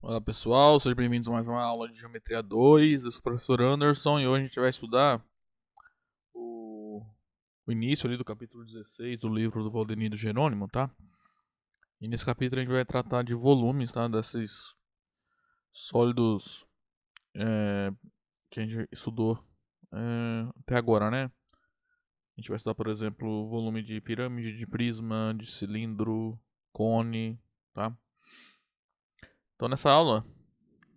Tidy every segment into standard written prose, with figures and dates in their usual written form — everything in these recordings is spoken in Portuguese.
Olá pessoal, sejam bem-vindos a mais uma aula de Geometria 2. Eu sou o professor Anderson e hoje a gente vai estudar o, o início ali do capítulo 16 do livro do Valdenir do Jerônimo, tá? E nesse capítulo a gente vai tratar de volumes, tá? Desses sólidos que a gente estudou até agora, né? A gente vai estudar, por exemplo, o volume de pirâmide, de prisma, de cilindro, cone, tá? Então nessa aula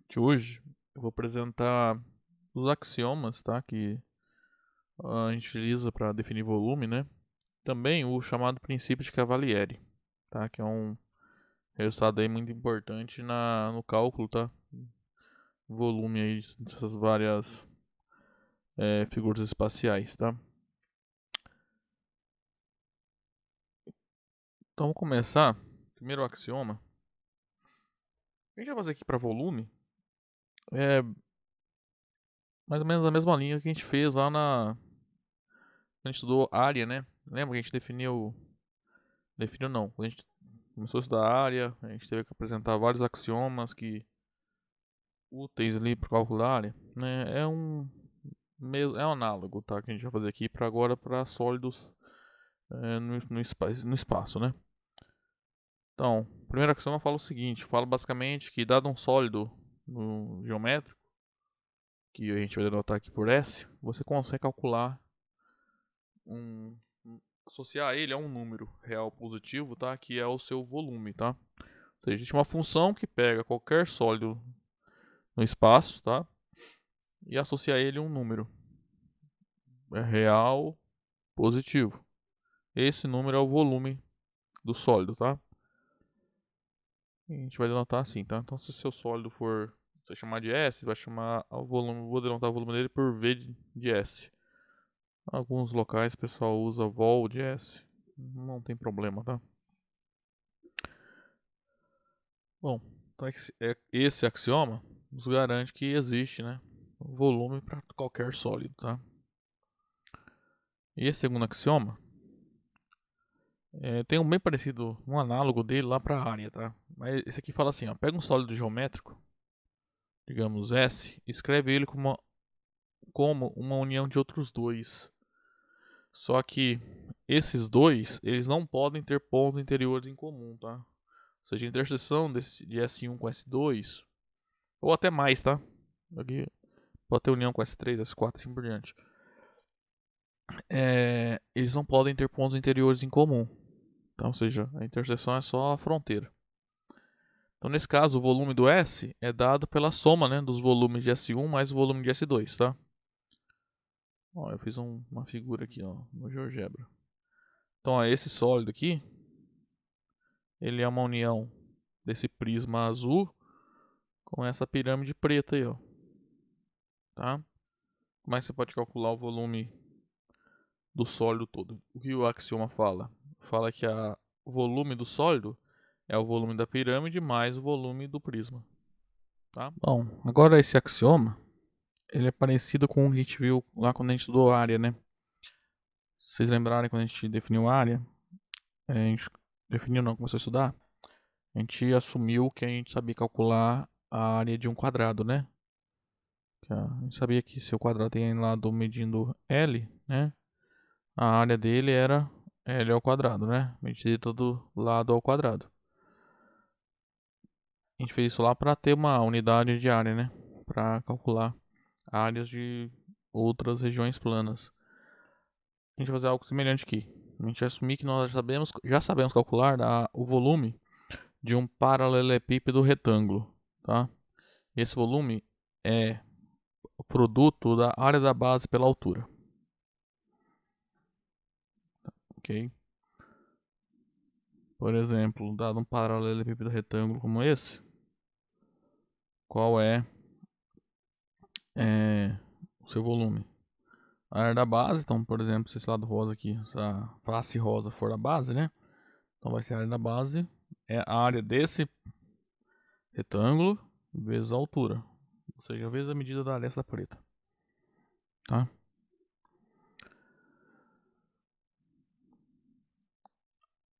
de hoje eu vou apresentar os axiomas, tá? Que a gente utiliza para definir volume, né? Também o chamado princípio de Cavalieri, tá? Que é um resultado aí muito importante no cálculo, tá? Volume aí dessas várias figuras espaciais, tá? Então vamos começar. Primeiro axioma. O que a gente vai fazer aqui para volume é mais ou menos a mesma linha que a gente fez lá quando a gente estudou área, né? Lembra que a gente definiu não. Quando a gente começou a estudar área, a gente teve que apresentar vários axiomas que úteis ali para calcular a área, né? É um análogo, tá? Que a gente vai fazer aqui para agora para sólidos no espaço, né? Então, o primeiro axioma fala o seguinte: fala basicamente que dado um sólido no geométrico, que a gente vai denotar aqui por S, você consegue calcular um associar ele a um número real positivo, tá? Que é o seu volume, tá? Ou seja, existe uma função que pega qualquer sólido no espaço, tá? E associa a ele um número real positivo. Esse número é o volume do sólido, tá? E a gente vai denotar assim, tá? Então, se o seu sólido for, você chamar de S, vai chamar o volume, vou denotar o volume dele por V de S. Alguns locais o pessoal usa vol de S, não tem problema, tá? Bom, então esse axioma nos garante que existe, né, volume para qualquer sólido, tá? E esse segundo axioma tem um bem parecido, um análogo dele lá para a área, tá? Mas esse aqui fala assim, ó, pega um sólido geométrico, digamos S, e escreve ele como uma união de outros dois. Só que esses dois, eles não podem ter pontos interiores em comum, tá? Ou seja, a interseção de S1 com S2, ou até mais, tá? Aqui pode ter união com S3, S4 e assim por diante. Eles não podem ter pontos interiores em comum. Então, ou seja, a interseção é só a fronteira. Então, nesse caso, o volume do S é dado pela soma, né, dos volumes de S1 mais o volume de S2, tá? Ó, eu fiz uma figura aqui, ó, no GeoGebra. Então, ó, esse sólido aqui, ele é uma união desse prisma azul com essa pirâmide preta aí, ó. Tá? Como é que você pode calcular o volume do sólido todo? O que o axioma fala? Fala que o volume do sólido é o volume da pirâmide mais o volume do prisma. Tá? Bom, agora esse axioma, ele é parecido com o que a gente viu lá quando a gente estudou a área, né? Se vocês lembrarem quando a gente definiu a área, a gente definiu não, começou a estudar, a gente assumiu que a gente sabia calcular a área de um quadrado, né? A gente sabia que se o quadrado tem lado medindo L, né? A área dele era L ao quadrado, né? Medida do lado ao quadrado. A gente fez isso lá para ter uma unidade de área, né? Para calcular áreas de outras regiões planas. A gente vai fazer algo semelhante aqui. A gente vai assumir que nós já sabemos calcular o volume de um paralelepípedo retângulo, tá? E esse volume é o produto da área da base pela altura, ok? Por exemplo, dado um paralelepípedo retângulo como esse, qual é o seu volume? A área da base, então, por exemplo, se esse lado rosa aqui, se a face rosa for a base, né? Então vai ser a área da base, é a área desse retângulo vezes a altura, ou seja, vezes a medida da aresta preta, tá?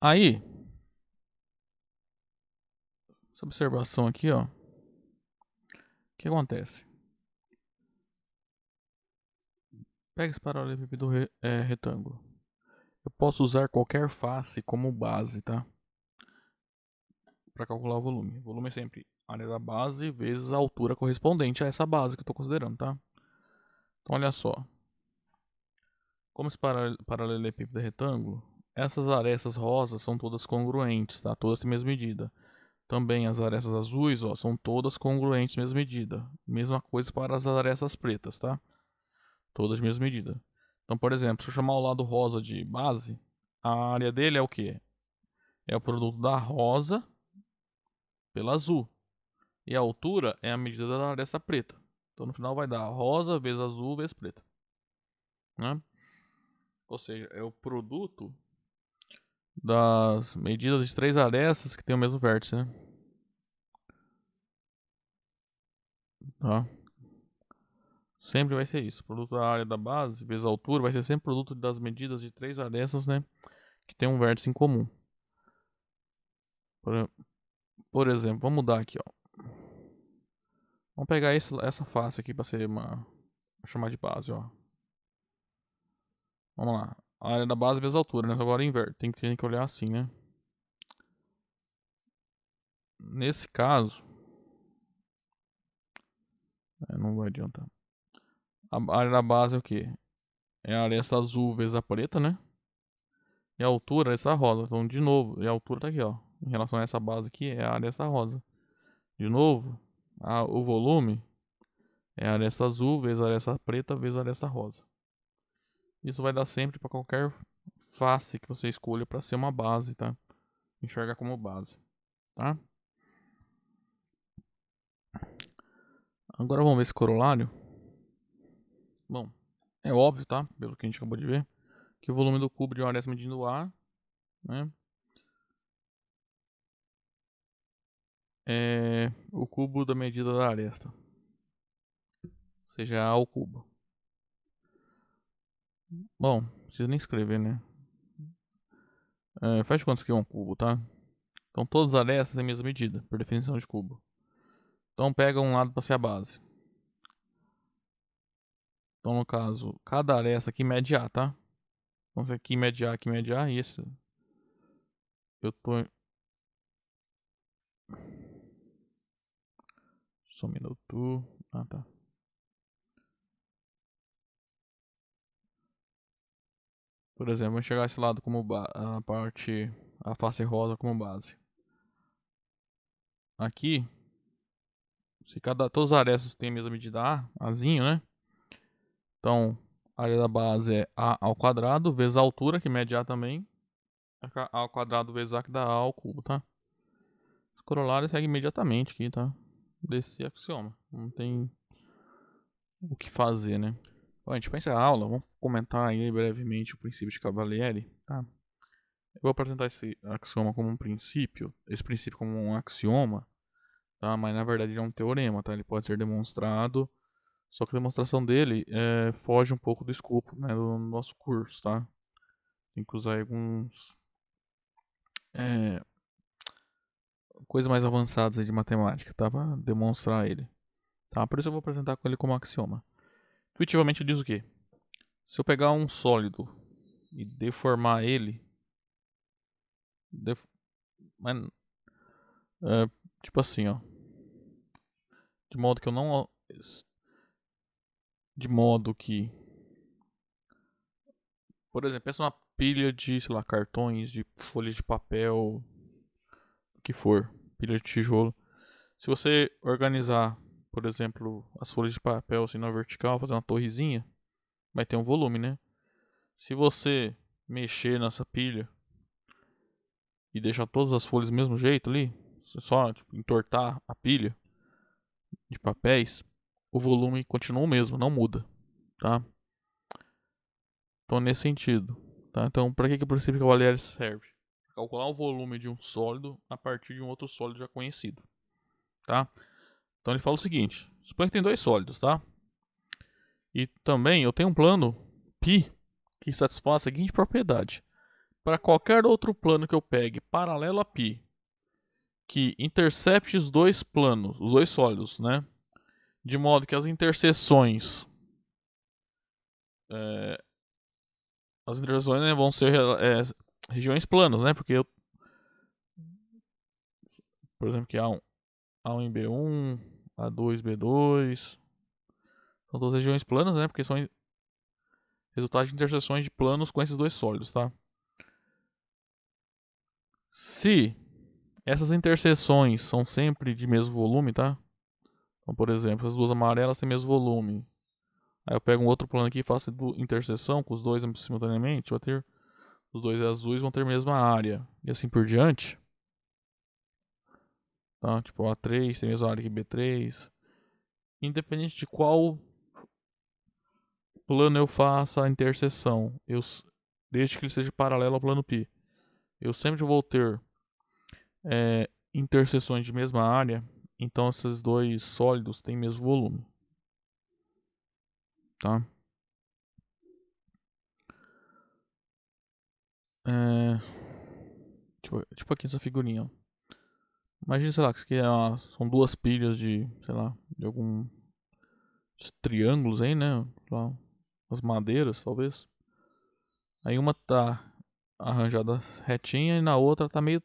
Aí, essa observação aqui, ó, que acontece? Pega esse paralelepípedo retângulo. Eu posso usar qualquer face como base, tá? Para calcular o volume. O volume é sempre a área da base vezes a altura correspondente a essa base que eu estou considerando, tá? Então, olha só. Como esse paralelepípedo é retângulo, essas arestas rosas são todas congruentes, tá? Todas têm a mesma medida. Também as arestas azuis, ó, são todas congruentes, mesma medida. Mesma coisa para as arestas pretas, tá? Todas de mesma medida. Então, por exemplo, se eu chamar o lado rosa de base, a área dele é o quê? É o produto da rosa pela azul. E a altura é a medida da aresta preta. Então, no final vai dar rosa vezes azul vezes preta. Né? Ou seja, é o produto das medidas de 3 arestas que tem o mesmo vértice, né? Tá? Sempre vai ser isso. O produto da área da base vezes a altura vai ser sempre produto das medidas de 3 arestas, né? Que tem um vértice em comum. Por exemplo, vamos mudar aqui, ó. Vamos pegar essa face aqui para ser uma... Vou chamar de base, ó. Vamos lá. A área da base vezes a altura, né? Agora inverte. Tem que olhar assim, né? Nesse caso... não vai adiantar. A área da base é o quê? É a aresta azul vezes a preta, né? E a altura é essa rosa. Então, de novo, e a altura tá aqui, ó. Em relação a essa base aqui, é a aresta rosa. De novo, o volume é a aresta azul vezes a aresta preta vezes a aresta rosa. Isso vai dar sempre para qualquer face que você escolha para ser uma base, tá? Enxerga como base, tá? Agora vamos ver esse corolário. Bom, é óbvio, tá? Pelo que a gente acabou de ver, que o volume do cubo de uma aresta medindo A, né? É o cubo da medida da aresta. Ou seja, A ao cubo. Bom, não precisa nem escrever, né? Faz de conta que é um cubo, tá? Então todas as arestas têm a mesma medida, por definição de cubo. Então pega um lado para ser a base. Então no caso, cada aresta aqui mede A, tá? Então aqui mede A, aqui mede A, e esse... Eu tô... Só um minuto... Ah, tá. Por exemplo, vou enxergar esse lado como a face rosa como base. Aqui, se todos os arestas têm a mesma medida A, Azinho, né? Então, a área da base é A ao quadrado vezes a altura, que mede A também. A ao quadrado vezes A, que dá A ao cubo, tá? Os corolários seguem imediatamente aqui, tá? Desse axioma. Não tem o que fazer, né? Bom, a gente pensa a aula, vamos comentar aí brevemente o princípio de Cavalieri, tá? Eu vou apresentar esse axioma como um princípio, esse princípio como um axioma, tá? Mas na verdade ele é um teorema, tá? Ele pode ser demonstrado, só que a demonstração dele foge um pouco do escopo, né, do nosso curso, tá? Tem que usar alguns coisas mais avançadas aí de matemática, tá? Para demonstrar ele, tá? Por isso eu vou apresentar com ele como axioma. Intuitivamente ele diz o quê? Se eu pegar um sólido e deformar ele, mas, tipo assim, ó, de modo que eu não, de modo que, por exemplo, pensa numa pilha de, sei lá, cartões, de folhas de papel, o que for, pilha de tijolo. Se você organizar, por exemplo, as folhas de papel assim na vertical, fazer uma torrezinha, vai ter um volume, né? Se você mexer nessa pilha e deixar todas as folhas do mesmo jeito ali, só tipo, entortar a pilha de papéis, o volume continua o mesmo, não muda, tá? Então nesse sentido, tá? Então para que o princípio Cavalieri serve? Calcular o volume de um sólido a partir de um outro sólido já conhecido, tá? Então ele fala o seguinte: suponha que tem dois sólidos, tá? E também eu tenho um plano π que satisfaz a seguinte propriedade: para qualquer outro plano que eu pegue paralelo a π que intercepte os dois planos, os dois sólidos, né? de modo que as interseções né, vão ser regiões planas, né? Porque por exemplo, que A1 em B1, A2 B2, são todas regiões planas, né? Porque são resultados de interseções de planos com esses dois sólidos, tá? Se essas interseções são sempre de mesmo volume, tá? Então, por exemplo, as duas amarelas têm mesmo volume. Aí eu pego um outro plano aqui e faço interseção com os dois simultaneamente. Vai ter, os dois azuis vão ter a mesma área. E assim por diante. Tá? Tipo, A3 tem a mesma área que B3. Independente de qual plano eu faça a interseção, desde que ele seja paralelo ao plano π, eu sempre vou ter interseções de mesma área. Então esses dois sólidos têm mesmo volume. Tá? Tipo aqui nessa figurinha. Imagina, sei lá, que isso aqui são duas pilhas de, sei lá, de algum triângulos aí, né? Lá, as madeiras, talvez. Aí uma tá arranjada retinha e na outra tá meio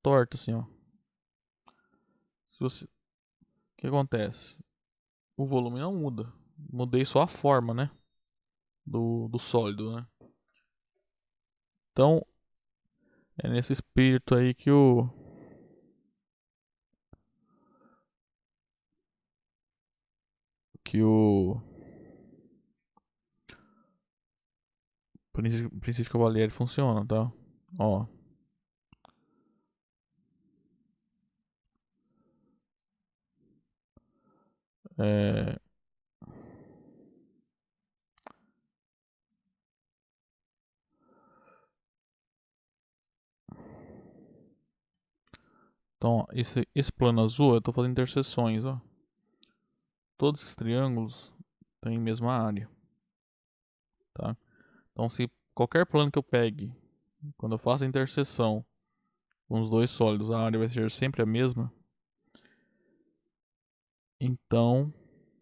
torta, assim, ó. O que acontece? O volume não muda. Mudei só a forma, né? Do sólido, né? Então, é nesse espírito aí que o princípio Cavalieri funciona, tá? Ó. É, então, ó, esse plano azul eu tô fazendo interseções, ó. Todos esses triângulos têm a mesma área, tá? Então, se qualquer plano que eu pegue, quando eu faço a interseção com os dois sólidos, a área vai ser sempre a mesma. Então,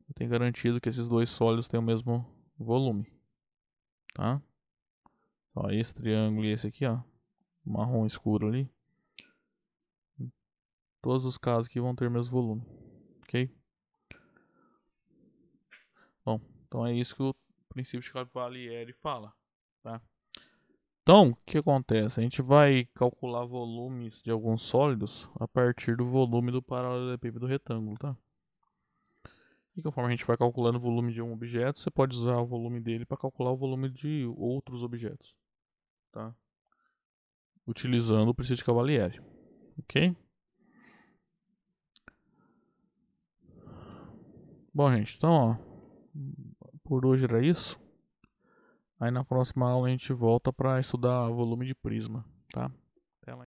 eu tenho garantido que esses dois sólidos têm o mesmo volume, tá? Ó, esse triângulo e esse aqui, ó, marrom escuro ali. Todos os casos aqui vão ter o mesmo volume, ok? Bom, então é isso que o princípio de Cavalieri fala, tá? Então, o que acontece? A gente vai calcular volumes de alguns sólidos a partir do volume do paralelepípedo retângulo, tá? E conforme a gente vai calculando o volume de um objeto, você pode usar o volume dele para calcular o volume de outros objetos, tá? Utilizando o princípio de Cavalieri, ok? Bom, gente, então, ó, por hoje era isso. Aí na próxima aula a gente volta para estudar volume de prisma, tá? Até lá.